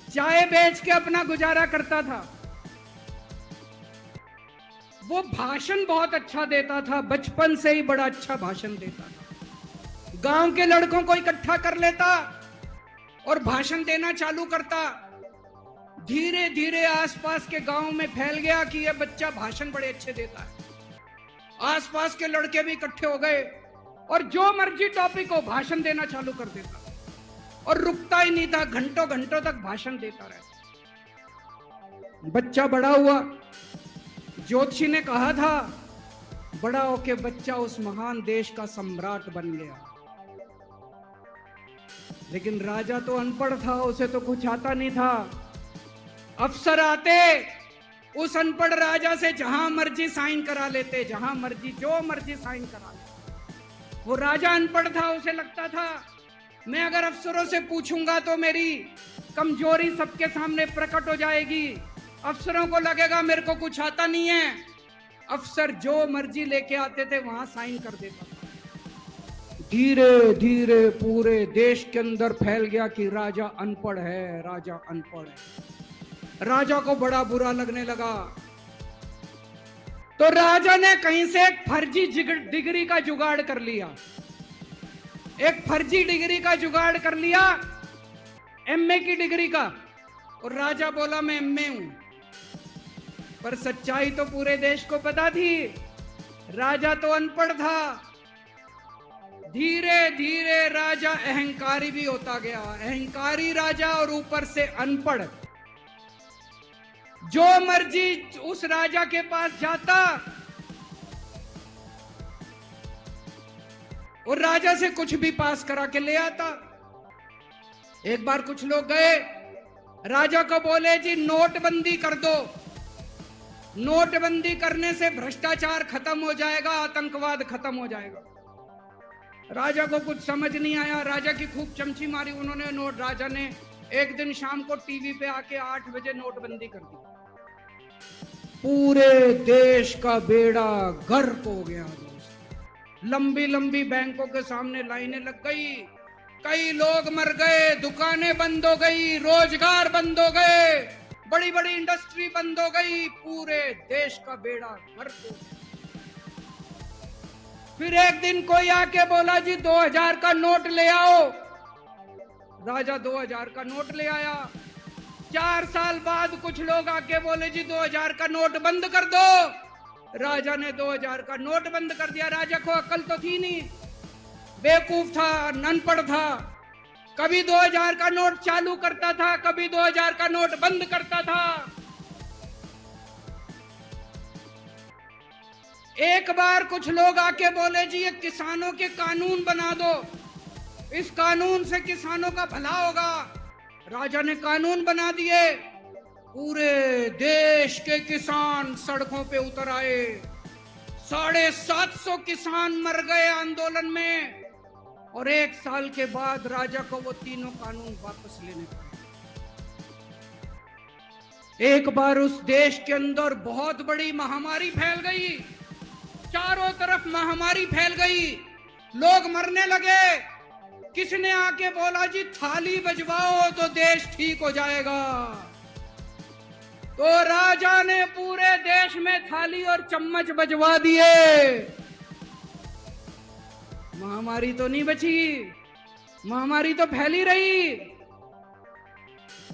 चाय बेच के अपना गुजारा करता था। वो भाषण बहुत अच्छा देता था, बचपन से ही बड़ा अच्छा भाषण देता था। गांव के लड़कों को इकट्ठा कर लेता और भाषण देना चालू करता। धीरे धीरे आसपास के गांव में फैल गया कि यह बच्चा भाषण बड़े अच्छे देता है। आसपास के लड़के भी इकट्ठे हो गए और जो मर्जी टॉपिक हो भाषण देना चालू कर देता और रुकता ही नहीं था, घंटों घंटों तक भाषण देता रहता। बच्चा बड़ा हुआ। ज्योतिषी ने कहा था बड़ा होके बच्चा उस महान देश का सम्राट बन गया। लेकिन राजा तो अनपढ़ था, उसे तो कुछ आता नहीं था। अफसर आते, उस अनपढ़ राजा से जहां मर्जी साइन करा लेते, जहां मर्जी जो मर्जी साइन करा लेते। वो राजा अनपढ़ था, उसे लगता था मैं अगर अफसरों से पूछूंगा तो मेरी कमजोरी सबके सामने प्रकट हो जाएगी। अफसरों को लगेगा मेरे को कुछ आता नहीं है। अफसर जो मर्जी लेके आते थे वहां साइन कर देता था। धीरे धीरे पूरे देश के अंदर फैल गया कि राजा अनपढ़ है, राजा अनपढ़ है। राजा को बड़ा बुरा लगने लगा। तो राजा ने कहीं से एक फर्जी डिग्री का जुगाड़ कर लिया। एक फर्जी डिग्री का जुगाड़ कर लिया, एमए की डिग्री का। और राजा बोला मैं एमए हूं। पर सच्चाई तो पूरे देश को पता थी, राजा तो अनपढ़ था। धीरे धीरे राजा अहंकारी भी होता गया। अहंकारी राजा और ऊपर से अनपढ़। जो मर्जी उस राजा के पास जाता और राजा से कुछ भी पास करा के ले आता। एक बार कुछ लोग गए, राजा को बोले जी नोटबंदी कर दो। नोटबंदी करने से भ्रष्टाचार खत्म हो जाएगा, आतंकवाद खत्म हो जाएगा। राजा को कुछ समझ नहीं आया। राजा की खूब चमची मारी उन्होंने। राजा ने एक दिन शाम को टीवी पे आके 8 बजे नोटबंदी कर दी। पूरे देश का बेड़ा गर्क हो गया दोस्त। लंबी लंबी बैंकों के सामने लाइनें लग गई। कई लोग मर गए, दुकानें बंद हो गई, रोजगार बंद हो गए, बड़ी बड़ी इंडस्ट्री बंद हो गई। पूरे देश का बेड़ा गर्क हो गया। फिर एक दिन कोई आके बोला जी 2000 का नोट ले आओ। राजा 2000 का नोट ले आया। 4 साल बाद कुछ लोग आके बोले जी 2000 का नोट बंद कर दो। राजा ने 2000 का नोट बंद कर दिया। राजा को अकल तो थी नहीं, बेवकूफ था, अनपढ़ था। कभी 2000 का नोट चालू करता था, कभी 2000 का नोट बंद करता था। एक बार कुछ लोग आके बोले जी ये किसानों के कानून बना दो, इस कानून से किसानों का भला होगा। राजा ने कानून बना दिए, पूरे देश के किसान सड़कों पे उतर आए। 750 किसान मर गए आंदोलन में, और 1 साल के बाद राजा को वो तीनों कानून वापस लेने पड़े। एक बार उस देश के अंदर बहुत बड़ी महामारी फैल गई, चारों तरफ महामारी फैल गई, लोग मरने लगे। किसने आके बोला जी थाली बजवाओ तो देश ठीक हो जाएगा। तो राजा ने पूरे देश में थाली और चम्मच बजवा दिए। महामारी तो नहीं बची, महामारी तो फैली रही।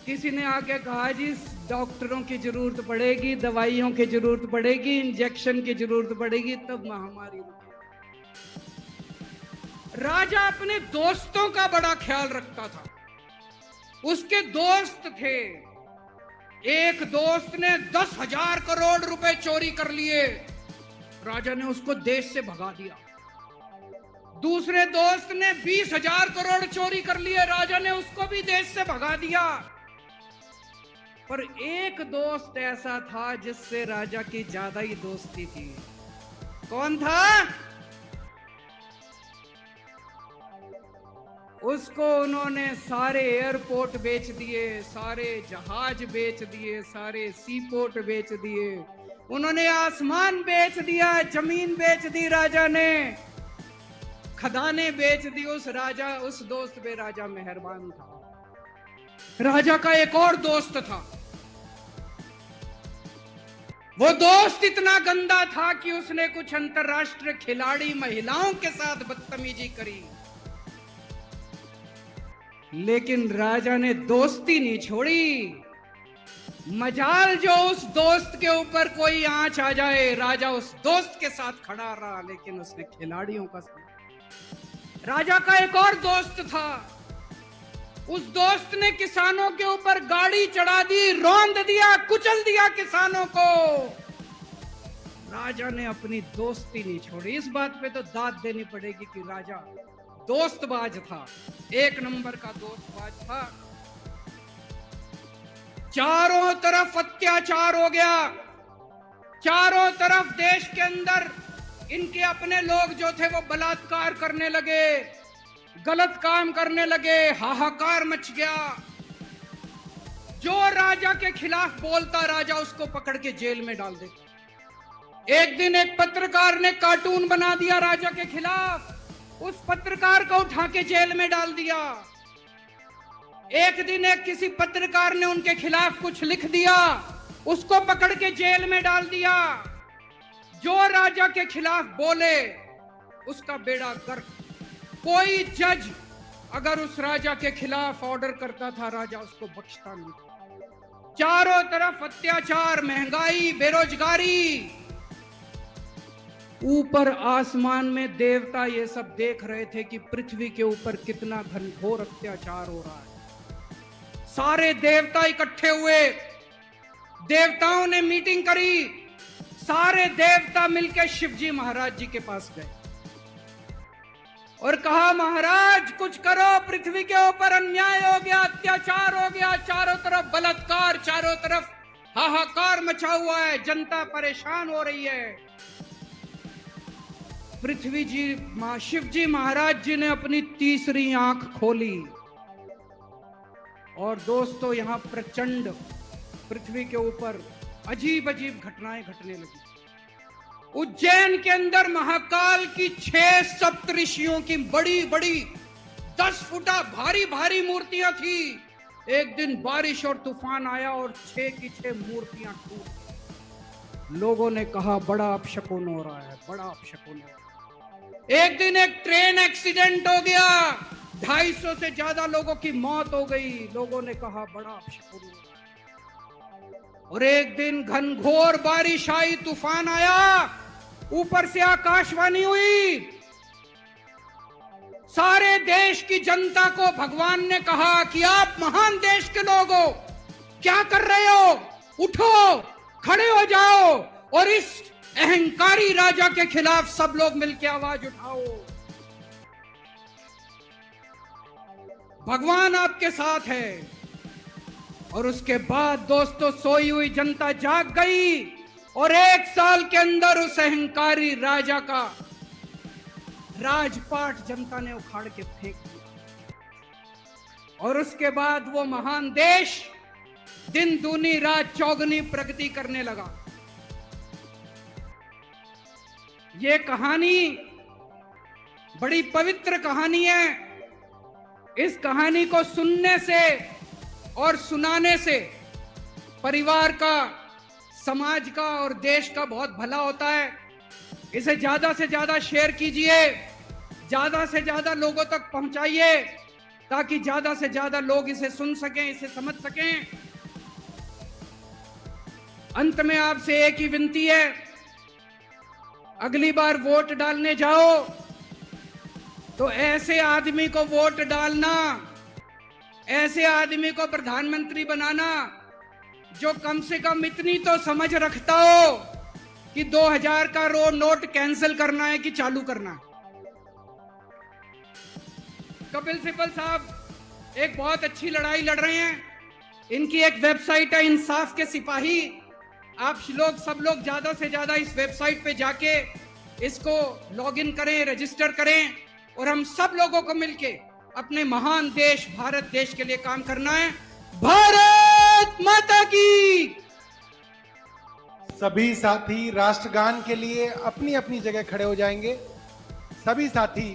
किसी ने आके कहा जी डॉक्टरों की जरूरत पड़ेगी, दवाइयों की जरूरत पड़ेगी, इंजेक्शन की जरूरत पड़ेगी, तब महामारी रुकेगी। राजा अपने दोस्तों का बड़ा ख्याल रखता था। उसके दोस्त थे। एक दोस्त ने 10,000 करोड़ रुपए चोरी कर लिए, राजा ने उसको देश से भगा दिया। दूसरे दोस्त ने 20,000 करोड़ चोरी कर लिए, राजा ने उसको भी देश से भगा दिया। पर एक दोस्त ऐसा था जिससे राजा की ज्यादा ही दोस्ती थी। कौन था? उसको उन्होंने सारे एयरपोर्ट बेच दिए, सारे जहाज बेच दिए, सारे सीपोर्ट बेच दिए, उन्होंने आसमान बेच दिया, जमीन बेच दी राजा ने, खदानें बेच दी। उस दोस्त पे राजा मेहरबान था। राजा का एक और दोस्त था। वो दोस्त इतना गंदा था कि उसने कुछ अंतरराष्ट्रीय खिलाड़ी महिलाओं के साथ बदतमीजी करी, लेकिन राजा ने दोस्ती नहीं छोड़ी। मजाल जो उस दोस्त के ऊपर कोई आंच आ जाए, राजा उस दोस्त के साथ खड़ा रहा, लेकिन उसने खिलाड़ियों का साथ। राजा का एक और दोस्त था। उस दोस्त ने किसानों के ऊपर गाड़ी चढ़ा दी, रौंद दिया, कुचल दिया किसानों को। राजा ने अपनी दोस्ती नहीं छोड़ी। इस बात पे तो दाद देनी पड़ेगी कि राजा दोस्तबाज था, एक नंबर का दोस्तबाज था। चारों तरफ अत्याचार हो गया, चारों तरफ देश के अंदर इनके अपने लोग जो थे वो बलात्कार करने लगे, गलत काम करने लगे, हाहाकार मच गया। जो राजा के खिलाफ बोलता, राजा उसको पकड़ के जेल में डाल देता। एक दिन एक पत्रकार ने कार्टून बना दिया राजा के खिलाफ, उस पत्रकार को उठा के जेल में डाल दिया। एक दिन एक किसी पत्रकार ने उनके खिलाफ कुछ लिख दिया, उसको पकड़ के जेल में डाल दिया। जो राजा के खिलाफ बोले उसका बेड़ा गर्क। कोई जज अगर उस राजा के खिलाफ ऑर्डर करता था, राजा उसको बख्शता नहीं था। चारों तरफ अत्याचार, महंगाई, बेरोजगारी। ऊपर आसमान में देवता ये सब देख रहे थे कि पृथ्वी के ऊपर कितना घनघोर अत्याचार हो रहा है। सारे देवता इकट्ठे हुए, देवताओं ने मीटिंग करी। सारे देवता मिलकर शिवजी महाराज जी के पास गए और कहा, महाराज कुछ करो, पृथ्वी के ऊपर अन्याय हो गया, अत्याचार हो गया, चारों तरफ बलात्कार, चारों तरफ हाहाकार मचा हुआ है, जनता परेशान हो रही है। पृथ्वी जी, शिवजी महाराज जी ने अपनी तीसरी आंख खोली और दोस्तों यहां प्रचंड पृथ्वी के ऊपर अजीब अजीब घटनाएं घटने लगी। उज्जैन के अंदर महाकाल की 6 सप्तऋषियों की बड़ी बड़ी 10 फुटा भारी भारी मूर्तियां थी। एक दिन बारिश और तूफान आया और 6 की 6 मूर्तियां टूट। लोगों ने कहा बड़ा अपशकुन हो रहा है, बड़ा अपशकुन हो रहा है। एक दिन एक ट्रेन एक्सीडेंट हो गया, 250 से ज्यादा लोगों की मौत हो गई। लोगों ने कहा बड़ा अपशकुन हो रहा है। और एक दिन घनघोर बारिश आई, तूफान आया, ऊपर से आकाशवाणी हुई। सारे देश की जनता को भगवान ने कहा कि आप महान देश के लोग हो, क्या कर रहे हो, उठो, खड़े हो जाओ और इस अहंकारी राजा के खिलाफ सब लोग मिलकर आवाज उठाओ। भगवान आपके साथ है। और उसके बाद दोस्तों, सोई हुई जनता जाग गई और 1 साल के अंदर उस अहंकारी राजा का राजपाट जनता ने उखाड़ के फेंक दिया। और उसके बाद वो महान देश दिन दूनी रात चौगुनी प्रगति करने लगा। ये कहानी बड़ी पवित्र कहानी है। इस कहानी को सुनने से और सुनाने से परिवार का, समाज का और देश का बहुत भला होता है। इसे ज्यादा से ज्यादा शेयर कीजिए, ज्यादा से ज्यादा लोगों तक पहुंचाइए, ताकि ज्यादा से ज्यादा लोग इसे सुन सकें, इसे समझ सकें। अंत में आपसे एक ही विनती है, अगली बार वोट डालने जाओ तो ऐसे आदमी को वोट डालना, ऐसे आदमी को प्रधानमंत्री बनाना जो कम से कम इतनी तो समझ रखता हो कि 2000 का नोट कैंसिल करना है कि चालू करना है। कपिल सिब्बल साहब एक बहुत अच्छी लड़ाई लड़ रहे हैं। इनकी एक वेबसाइट है, इंसाफ के सिपाही। आप लोग, सब लोग ज्यादा से ज्यादा इस वेबसाइट पे जाके इसको लॉगिन करें, रजिस्टर करें और हम सब लोगों को मिलके अपने महान देश भारत देश के लिए काम करना है। भारत माता की। सभी साथी राष्ट्रगान के लिए अपनी अपनी जगह खड़े हो जाएंगे। सभी साथी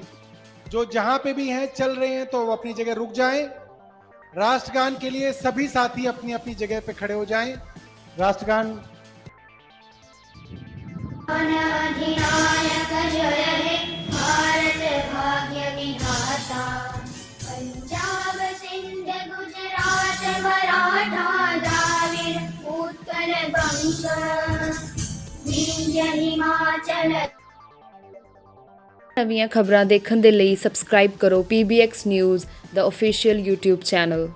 जो जहां पे भी हैं, चल रहे हैं, तो वो अपनी जगह रुक जाएं। राष्ट्रगान के लिए सभी साथी अपनी अपनी जगह पे खड़े हो जाएं। राष्ट्रगान। अधिनायक जय हे भारत भाग्य विधाता, पंजाब सिंध गुजरात मराठा द्राविड़ उत्कल बंग विंध्य हिमाचल। ਨਵੀਆਂ ਖਬਰਾਂ ਦੇਖਣ ਦੇ ਲਈ ਸਬਸਕ੍ਰਾਈਬ ਕਰੋ PBX ਨਿਊਜ਼ ਦਾ ਆਫੀਸ਼ੀਅਲ YouTube ਚੈਨਲ।